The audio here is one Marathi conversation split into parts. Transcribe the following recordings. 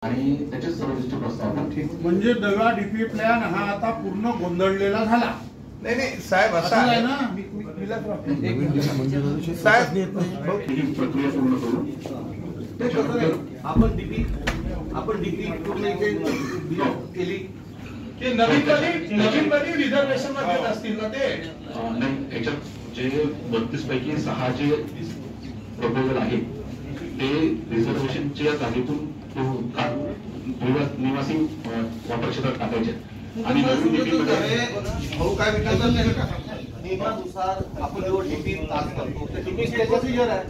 आणि त्याचे सर्वोच्च प्रस्ताव म्हणजे नवा डीपी प्लॅन हा आता पूर्ण गोंधळलेला झाला. नाही नाही साहेब असं आहे ना साहेब प्रक्रिया पूर्ण करू. आपण डीपी पूर्ण केली ते नवीन रिझर्वेशन मध्ये असतील ना ते नाही. याच्यात जे 32 पैकी 6 जे प्रपोजल आहे ते रिझर्वेशनच्या जागेतून निवासी वापर क्षेत्रात टाकायचे आणि नियमानुसार आपण जेव्हा डीपी पास करतो त्या डीपीची प्रोसिजर आहे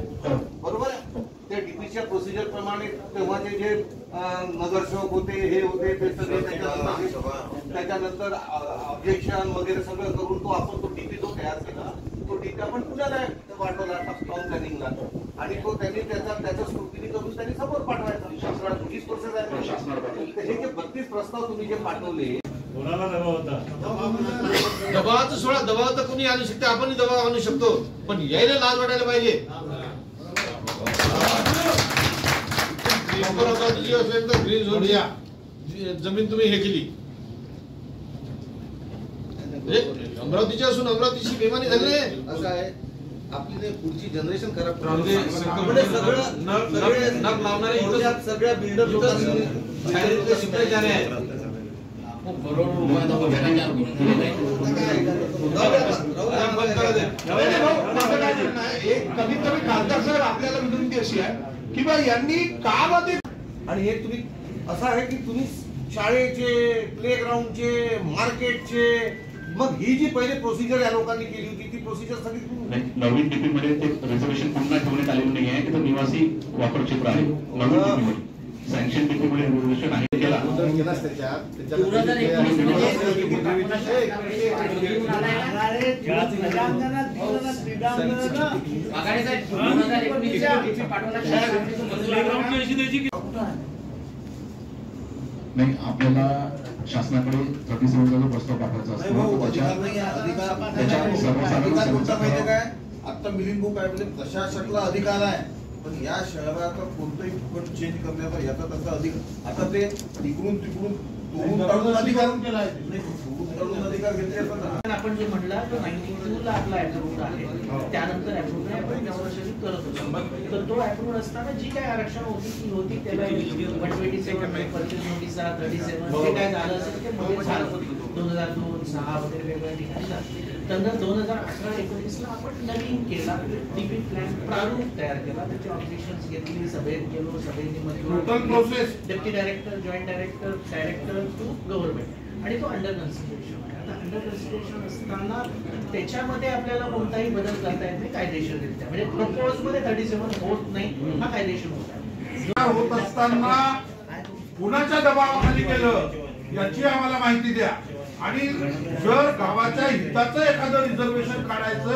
बरोबर आहे. त्या डीपीच्या प्रोसिजर प्रमाणे तेव्हाचे जे नगरसेवक होते हे होते ते सगळे त्याच्यानंतर ऑब्जेक्शन वगैरे सगळं करून तो आपण तो डीपी जो तयार केला तो डीपी आपण पुण्याला पाठवला टाउन प्लॅनिंगला आणि तो त्यांनी त्याचा स्क्रुटिनी करून त्यांनी समोर पाठवायचा. शासनाला हीच प्रोसेस आहे. हे जे 32 प्रस्ताव तुम्ही जे पाठवले कोणाला दबाव होता? दबावाचं सोडा, दबाव तर कोणी आणू शकते, आपण दबाव आणू शकतो, पण यायला लाज वाटायला पाहिजे. ग्रीन झोन या जमीन तुम्ही हे केली अमरावतीची असून अमरावतीची बेमानी झाली असं आहे. आपली पुढची जनरेशन खराब सगळ्या बिल्डर लोकांनी कमीत कमी खासदार साहेब आपल्याला विनंती अशी आहे की बा यांनी का मध्ये आणि हे तुम्ही असं आहे की तुम्ही शाळेचे प्ले ग्राउंडचे मार्केटचे मग ही जी पहिले प्रोसिजर या लोकांनी केली होती ती प्रोसिजर सगळी नवीन डीपी मध्ये ते रिझर्वेशन पुन्हा ठेवण्यात आलेलं नाही आहे. तिथं निवासी वापर क्षेत्र आहे. नवीन डीपी मध्ये सँक्शन डीपी मध्ये रिझर्वेशन आहे केला नाही. आपल्याला शासनाकडे 37 जो प्रस्ताव पाठवायचा असतो काय आता मिलिंद भाऊ काय म्हणजे प्रशासकाला अधिकार आहे पण या शहरात कोणतंही फुकट चेंज करण्याचा याचा त्याचा अधिकार आता ते तिकडून अधिकार घेतले असतात. आपण जे म्हणलं तो 92 ला आपला अप्रूव्ड आहे त्यानंतर अप्रूव्ड आहे आपण त्यावर्षी करत होतो. तर तो अप्रूव्ड असताना जी काय आरक्षण होती ती होती त्याला 127 परचेस नोटीस 37 जे काय झालं असेल ते मध्ये झालं 2002 6 वगैरे वेगवेगळ्या ठिकाणी झालं. नंतर 2018-19 ला आपण नवीन केला डीपी प्लॅन प्रारूप तयार केला. त्याचे ऑब्जेक्शन्स घेतली सभेत गेलो सभेने deputy director joint director to government आणि तो अंडर कन्सिडरेशन आहे. आता अंडर कन्सिडरेशन असताना त्याच्यामध्ये आपल्याला कोणताही बदल करता येत नाही कायदेशीररित्या म्हणजे प्रपोज मध्ये 37 होत नाही हा कायदेशीर होत असताना कुणाच्या दबावाखाली केलं याची आम्हाला माहिती द्या. आणि जर गावाच्या हिताचं एखादं रिझर्वेशन काढायचं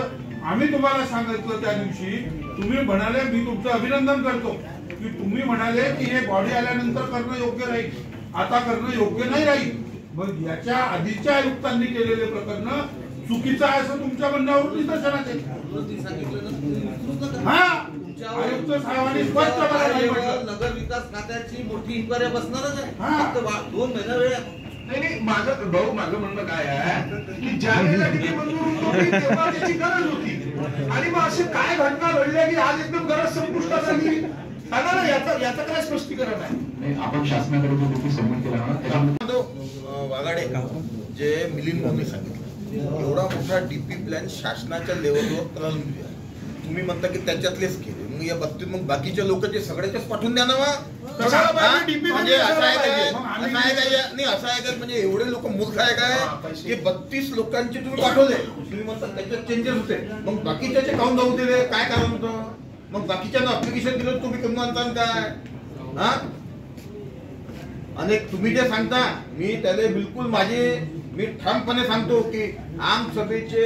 आम्ही तुम्हाला सांगितलं त्या दिवशी तुम्ही म्हणाले मी तुमचं अभिनंदन करतो की तुम्ही म्हणाले की हे बॉडी आल्यानंतर करणं योग्य राहील आता करणं योग्य नाही राहील. मग याच्या आधीच्या आयुक्तांनी केलेले प्रकरण चुकीचं आहे असं तुमच्या म्हणण्यावरून निदर्शनात येईल. हा आयुक्त साहेबांनी स्पष्ट नगर विकास खात्याची मोठी इन्क्वायरी बसणारच आहे. 2 महिना वेळ नाही. माझं भाऊ माझं म्हणणं काय आहे की ज्या वेळेला डीपी मंजूर होती तेव्हा त्याची गरज होती आणि मग असे काय घटना घडल्या की आज एकदम गरज संपुष्टात आली सांगा ना याचं काय स्पष्टीकरण आहे. आपण शासनाकडे जो डीपी सबमिट केला ना त्याच्यामध्ये वाघाडे जे मिलिंद भाऊने सांगितलं एवढा मोठा डीपी प्लॅन शासनाच्या लेवलवर प्रलंबित आहे. तुम्ही म्हणता की त्याच्यातलेच केले मग या बाबतीत मग बाकीच्या लोकांचे सगळ्याचेच पाठवून द्या ना. म्हणजे असं आहे काय नाही असं आहे काय म्हणजे एवढे लोक मूर्ख आहे काय की 32 लोकांचे तुम्ही पाठवले तुम्ही म्हणता त्याच्यात चेंजेस होते मग बाकीच्याचे काउंट जाऊ दिले काय कारण होतं. मग बाकीच्यांना अप्लिकेशन दिलं तुम्ही कमी म्हणता काय हा आणि तुम्ही जे सांगता मी त्याला बिलकुल मी ठामपणे सांगतो की आम सभेचे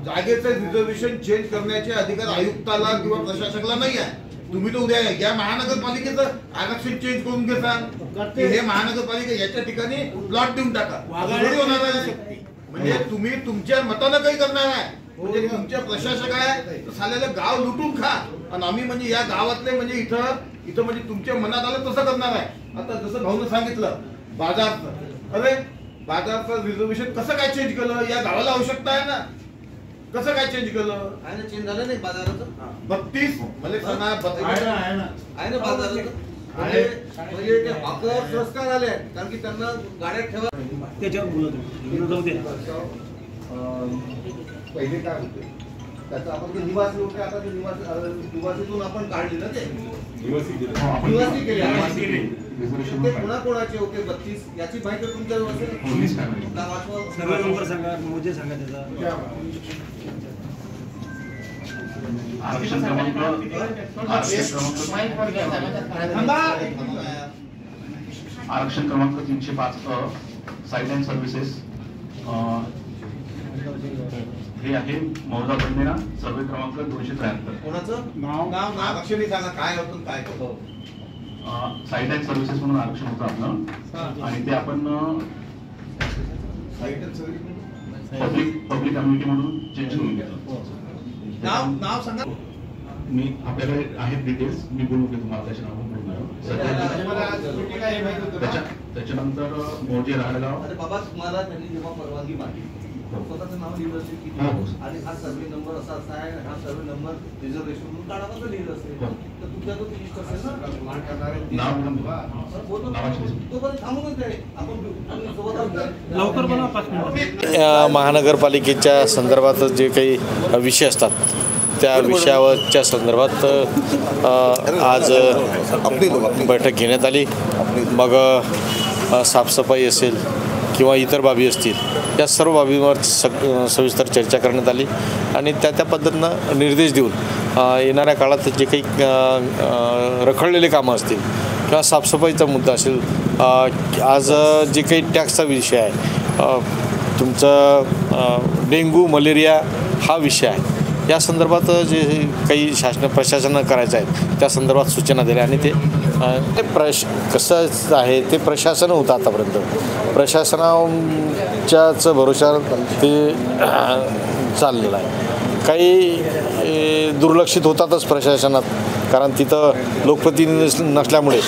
जागेचे रिझर्वेशन चेंज करण्याचे अधिकार आयुक्ताला किंवा प्रशासकाला नाही आहे. तुम्ही तर उद्या या महानगरपालिकेचं आरक्षण चेंज करून घेता की हे महानगरपालिका याच्या ठिकाणी प्लॉट देऊन टाका होणार आहे. म्हणजे तुम्ही तुमच्या मतानं काही करणार आहे म्हणजे तुमच्या प्रशासक आहे तर साल्याला गाव लुटून खा आणि आम्ही म्हणजे या गावातले म्हणजे इथं म्हणजे तुमच्या मनात आलं तसं करणार आहे. आता जसं भाऊनं सांगितलं बाजारचं, अरे बाजारचं रिझर्वेशन कसं काय चेंज केलं? या गावाला आवश्यकता आहे ना, कसं काय चेंज केलं? आहे ना, चेंज झालं नाही बाजाराचं? 32 मला सांगा, आहे ना आहे ना बाजाराचं. म्हणजे ते हॉकर पुरस्कार आले कारण की त्यांना गाड्या ठेवा. पहिले काय होते त्याचं आपण ते निवासी होते, आता ते निवासीतून आपण काढले ना, ते निवासी केले. ते कोणाकोणाचे होते 32 याची माहिती तुमच्याजवळ असेल? सर्व नंबर सांगा, मोजे सांगा त्याचा. आरक्षण क्रमांक आरक्षण क्रमांक 305 साईट अँड सर्व्हिसेस हे आहे मौजा बंदेरा, सर्वे क्रमांक 273. कोणाचं नाव आरक्षण सांगा काय होतं काय करतो. साईट अँड सर्व्हिसेस म्हणून आरक्षण होतं आपलं, आणि ते आपण site and service public community म्हणून चेंज करून घेतलं. नाव सांगा. मी आपल्याकडे आहेत डिटेल्स, मी बोलू की तुम्हाला त्याच्या त्याच्यानंतर मोजे राहडगाव. अरे बाबा, तुम्हाला त्यांनी जेव्हा परवानगी मागितली स्वतःचं नाव लिहिलं असेल की आणि हा सर्वे नंबर असा असा आहे, हा सर्वे नंबर रिझर्वेशन म्हणून काढावा लिहिलं असेल तर तुमच्या तो लिस्ट असेल ना, तोपर्यंत थांबूनच आहे आपण सोबत लवकर बनवा 5 मिनिट. महानगरपालिकेच्या संदर्भात जे काही विषय असतात त्या विषयावरच्या संदर्भात आज बैठक घेण्यात आली. मग साफसफाई असेल किंवा इतर बाबी असतील, या सर्व बाबींवर सविस्तर चर्चा करण्यात आली आणि त्या पद्धतीनं निर्देश देऊन येणाऱ्या काळात जे काही रखडलेले कामं असतील किंवा साफसफाईचा मुद्दा असेल, आज जे काही टॅक्सचा विषय आहे, तुमचं डेंग्यू मलेरिया हा विषय आहे, या संदर्भात जे काही प्रशासनानं करायचं आहे त्या संदर्भात सूचना दिल्या आणि ते कसं आहे ते प्रशासन होतं आतापर्यंत, प्रशासनाच्याच भरोशावर ते चाललेलं आहे. काही दुर्लक्षित होतातच प्रशासनात, कारण तिथं लोकप्रतिनिधी नसल्यामुळे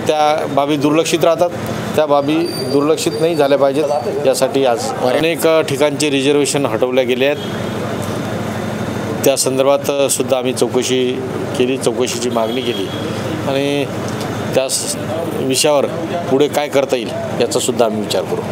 त्या बाबी दुर्लक्षित राहतात. त्या बाबी दुर्लक्षित नाही झाल्या पाहिजेत यासाठी आज अनेक ठिकाणचे रिझर्वेशन हटवल्या गेले आहेत. त्या संदर्भात सुद्धा आम्ही चौकशी केली, चौकशीची मागणी केली आणि त्या विषयावर पुढे काय करता येईल याचा सुद्धा आम्ही विचार करू.